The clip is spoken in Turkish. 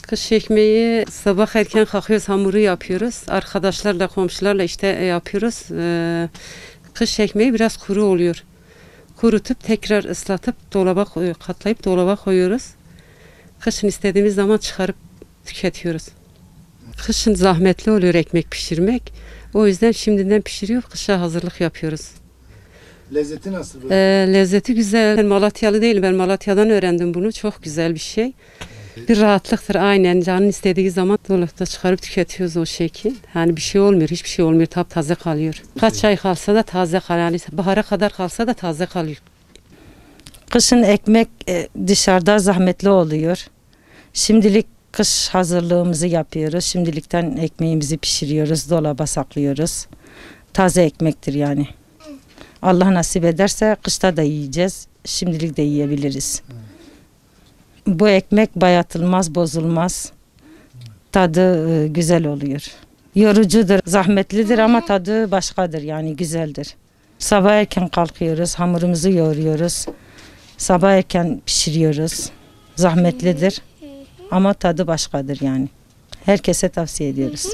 Kış ekmeği sabah erken kalkıyoruz, hamuru yapıyoruz. Arkadaşlarla, komşularla işte yapıyoruz. Kış ekmeği biraz kuru oluyor. Kurutup tekrar ıslatıp katlayıp dolaba koyuyoruz. Kışın istediğimiz zaman çıkarıp tüketiyoruz. Kışın zahmetli oluyor ekmek pişirmek. O yüzden şimdiden pişiriyor, kışa hazırlık yapıyoruz. Lezzeti nasıl? Lezzeti güzel. Ben Malatyalı değilim. Ben Malatya'dan öğrendim bunu. Çok güzel bir şey. Bir rahatlıktır aynen. Canın istediği zaman dolapta çıkarıp tüketiyoruz o şekil. Yani bir şey olmuyor. Hiçbir şey olmuyor. Taptaze kalıyor. Kaç ay kalsa da taze kalıyor. Yani bahara kadar kalsa da taze kalıyor. Kışın ekmek dışarıda zahmetli oluyor. Şimdilik kış hazırlığımızı yapıyoruz. Şimdilikten ekmeğimizi pişiriyoruz. Dolaba saklıyoruz. Taze ekmektir yani. Allah nasip ederse kışta da yiyeceğiz. Şimdilik de yiyebiliriz. Bu ekmek bayatılmaz, bozulmaz. Tadı güzel oluyor. Yorucudur, zahmetlidir ama tadı başkadır yani güzeldir. Sabah erken kalkıyoruz, hamurumuzu yoğuruyoruz. Sabah erken pişiriyoruz. Zahmetlidir ama tadı başkadır yani. Herkese tavsiye ediyoruz.